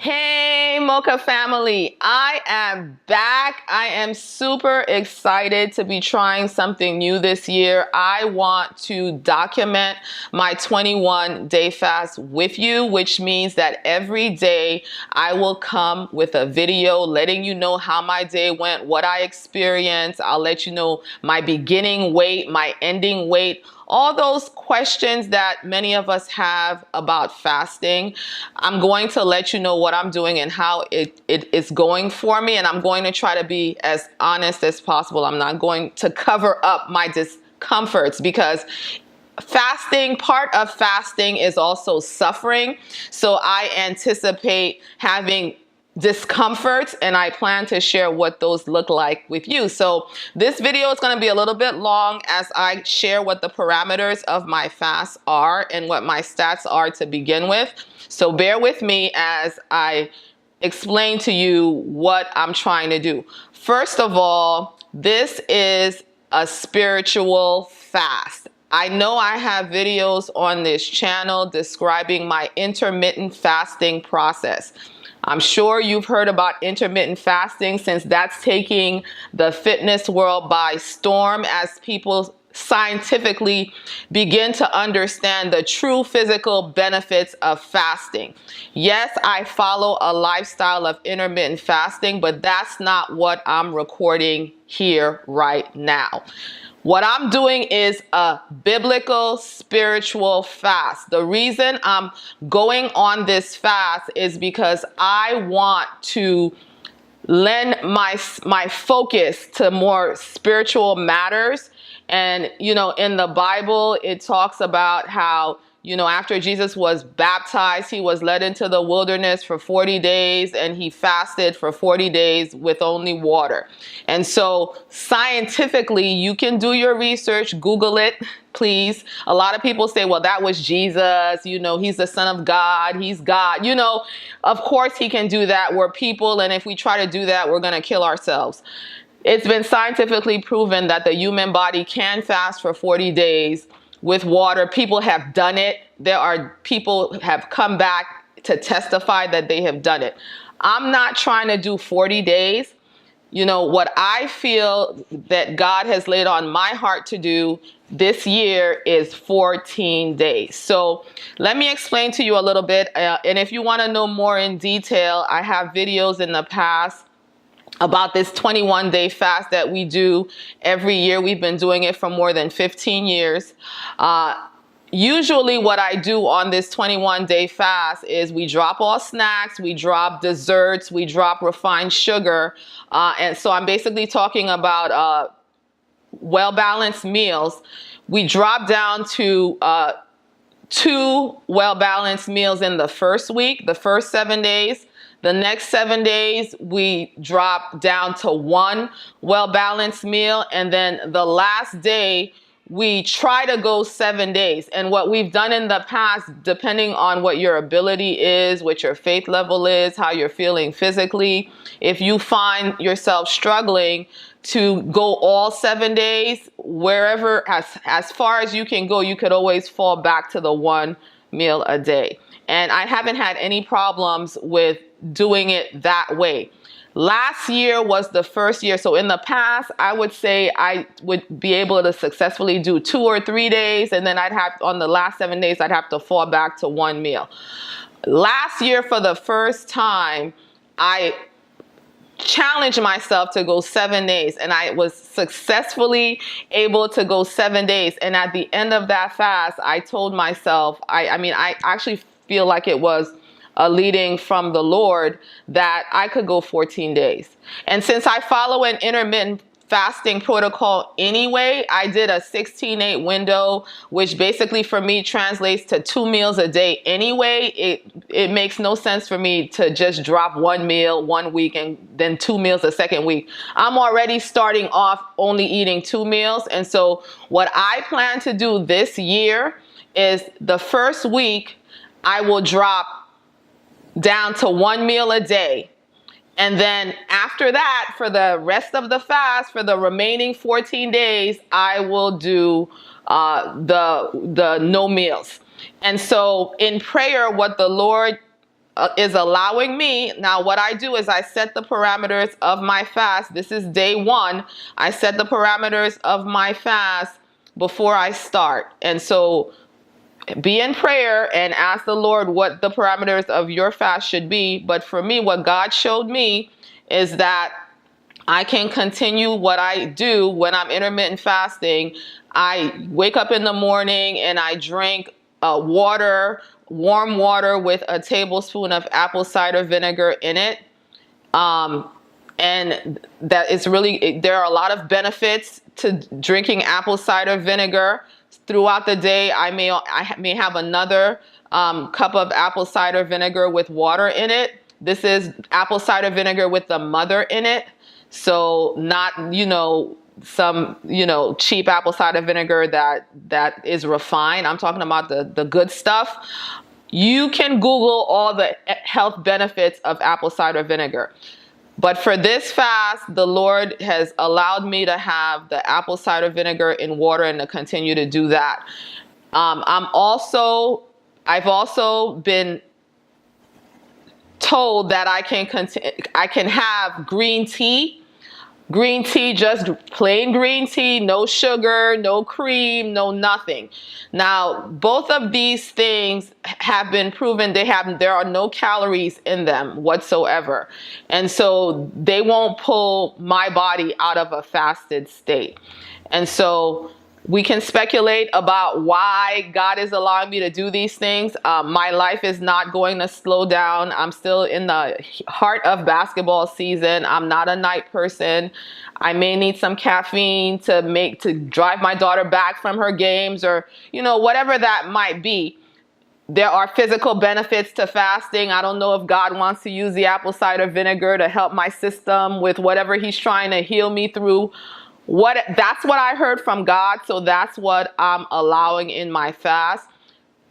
Hey, Mocha family, I am back. I am super excited to be trying something new this year. I want to document my 21-day fast with you, which means that every day I will come with a video letting you know how my day went, what I experienced. I'll let you know my beginning weight, my ending weight, all those questions that many of us have about fasting. I'm going to let you know what I'm doing and how it is going for me. And I'm going to try to be as honest as possible. I'm not going to cover up my discomforts because part of fasting is also suffering. So I anticipate having discomforts, and I plan to share what those look like with you. So this video is going to be a little bit long as I share what the parameters of my fast are and what my stats are to begin with. So bear with me as I explain to you what I'm trying to do. First of all, this is a spiritual fast. I know I have videos on this channel describing my intermittent fasting process. I'm sure you've heard about intermittent fasting since that's taking the fitness world by storm as people scientifically begin to understand the true physical benefits of fasting. Yes, I follow a lifestyle of intermittent fasting, but that's not what I'm recording here right now. What I'm doing is a biblical spiritual fast. The reason I'm going on this fast is because I want to lend my focus to more spiritual matters. And, in the Bible, it talks about how, after Jesus was baptized, he was led into the wilderness for 40 days and he fasted for 40 days with only water. And so scientifically, you can do your research, Google it, please. A lot of people say, well, that was Jesus, he's the Son of God, he's God. Of course he can do that. We're people, and if we try to do that, we're going to kill ourselves. It's been scientifically proven that the human body can fast for 40 days with water. People have done it. People have come back to testify that they have done it. I'm not trying to do 40 days. What I feel that God has laid on my heart to do this year is 14 days. So let me explain to you a little bit. And if you want to know more in detail, I have videos in the past about this 21-day fast that we do every year. We've been doing it for more than 15 years. Usually what I do on this 21-day fast is we drop all snacks, we drop desserts, we drop refined sugar. And so I'm basically talking about well-balanced meals. We drop down to 2 well-balanced meals in the first week, the first 7 days. The next 7 days, we drop down to 1 well-balanced meal. And then the last day, we try to go 7 days. And what we've done in the past, depending on what your ability is, what your faith level is, how you're feeling physically, if you find yourself struggling to go all 7 days, wherever, as far as you can go, you could always fall back to the 1 meal a day. And I haven't had any problems with doing it that way. Last year was the first year. So in the past, I would say I would be able to successfully do 2 or 3 days. And then on the last 7 days, I'd have to fall back to 1 meal. Last year, for the first time, I challenged myself to go 7 days, and I was successfully able to go 7 days. And at the end of that fast, I told myself, I actually feel like it was a leading from the Lord that I could go 14 days. And since I follow an intermittent fasting protocol anyway, I did a 16-8 window, which basically for me translates to 2 meals a day anyway. It makes no sense for me to just drop 1 meal 1 week and then 2 meals the second week. I'm already starting off only eating 2 meals. And so what I plan to do this year is the first week, I will drop down to 1 meal a day. And then after that, for the rest of the fast, for the remaining 14 days, I will do the no meals. And so in prayer, what the Lord is allowing me. Now, what I do is I set the parameters of my fast. This is day 1. I set the parameters of my fast before I start. And so be in prayer and ask the Lord what the parameters of your fast should be. But for me, what God showed me is that I can continue what I do when I'm intermittent fasting. I wake up in the morning and I drink water, warm water with a tablespoon of apple cider vinegar in it. And that is really, there are a lot of benefits to drinking apple cider vinegar. Throughout the day, I may have another cup of apple cider vinegar with water in it. This is apple cider vinegar with the mother in it. So not, some, cheap apple cider vinegar that is refined. I'm talking about the good stuff. You can Google all the health benefits of apple cider vinegar. But for this fast, the Lord has allowed me to have the apple cider vinegar in water and to continue to do that. I've also been told that I can have green tea. Green tea, just plain green tea, no sugar, no cream, no nothing. Now, both of these things have been proven there are no calories in them whatsoever. And so they won't pull my body out of a fasted state. And so we can speculate about why God is allowing me to do these things. My life is not going to slow down. I'm still in the heart of basketball season. I'm not a night person. I may need some caffeine to drive my daughter back from her games, or, whatever that might be. There are physical benefits to fasting. I don't know if God wants to use the apple cider vinegar to help my system with whatever he's trying to heal me through. That's what I heard from God, so that's what I'm allowing in my fast.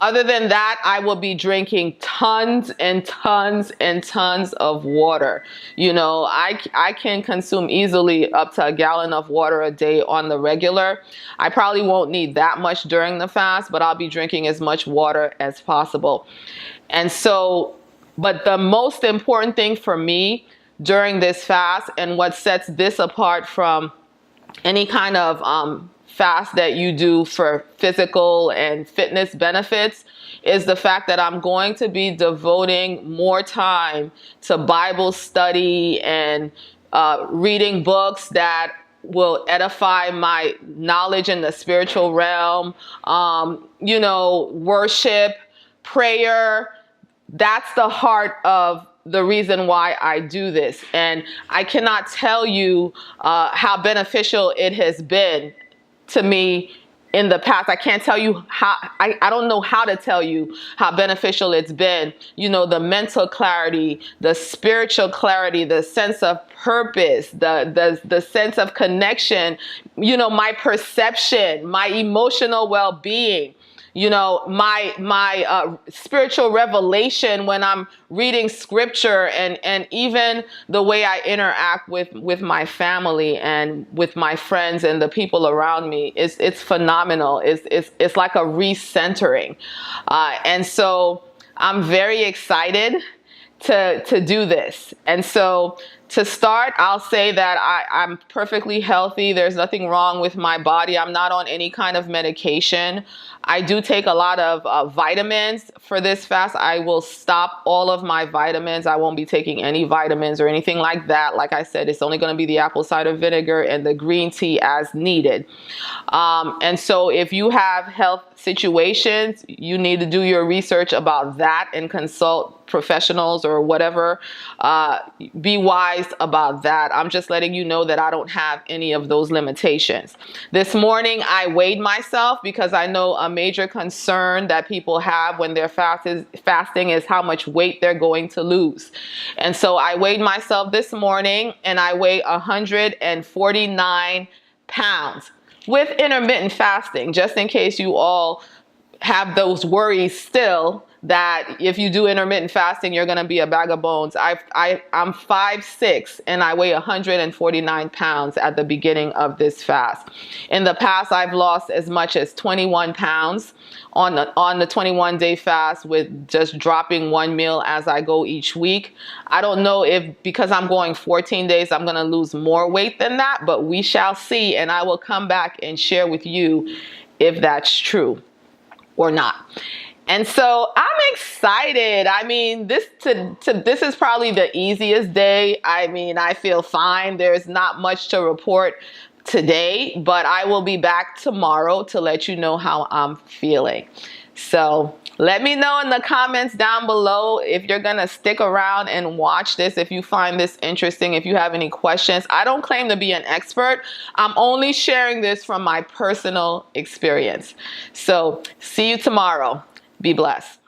Other than that, I will be drinking tons and tons and tons of water. I can consume easily up to a gallon of water a day on the regular. I probably won't need that much during the fast, but I'll be drinking as much water as possible. And so, but the most important thing for me during this fast, and what sets this apart from any kind of fast that you do for physical and fitness benefits, is the fact that I'm going to be devoting more time to Bible study and reading books that will edify my knowledge in the spiritual realm, worship, prayer. That's the heart of the reason why I do this. And I cannot tell you how beneficial it has been to me in the past. I can't tell you how, I don't know how to tell you how beneficial it's been. The mental clarity, the spiritual clarity, the sense of purpose, the sense of connection, my perception, my emotional well-being. My spiritual revelation when I'm reading scripture, and even the way I interact with my family and with my friends and the people around me, it's phenomenal. It's like a recentering. And so I'm very excited to do this. And so to start, I'll say that I'm perfectly healthy. There's nothing wrong with my body. I'm not on any kind of medication. I do take a lot of vitamins for this fast. I will stop all of my vitamins. I won't be taking any vitamins or anything like that. Like I said, it's only going to be the apple cider vinegar and the green tea as needed. And so if you have health situations, you need to do your research about that and consult professionals or whatever. Be wise about that. I'm just letting you know that I don't have any of those limitations. This morning I weighed myself because I know a major concern that people have when they're fasting is how much weight they're going to lose. And so I weighed myself this morning and I weigh 149 pounds with intermittent fasting, just in case you all have those worries still. that if you do intermittent fasting, you're going to be a bag of bones. I'm 5'6" and I weigh 149 pounds at the beginning of this fast. In the past, I've lost as much as 21 pounds on the 21-day fast with just dropping one meal as I go each week. I don't know if because I'm going 14 days, I'm going to lose more weight than that, but we shall see. And I will come back and share with you if that's true or not. And so I'm excited. I mean, this is probably the easiest day. I mean, I feel fine. There's not much to report today, but I will be back tomorrow to let you know how I'm feeling. So let me know in the comments down below if you're going to stick around and watch this, if you find this interesting, if you have any questions. I don't claim to be an expert. I'm only sharing this from my personal experience. So see you tomorrow. Be blessed.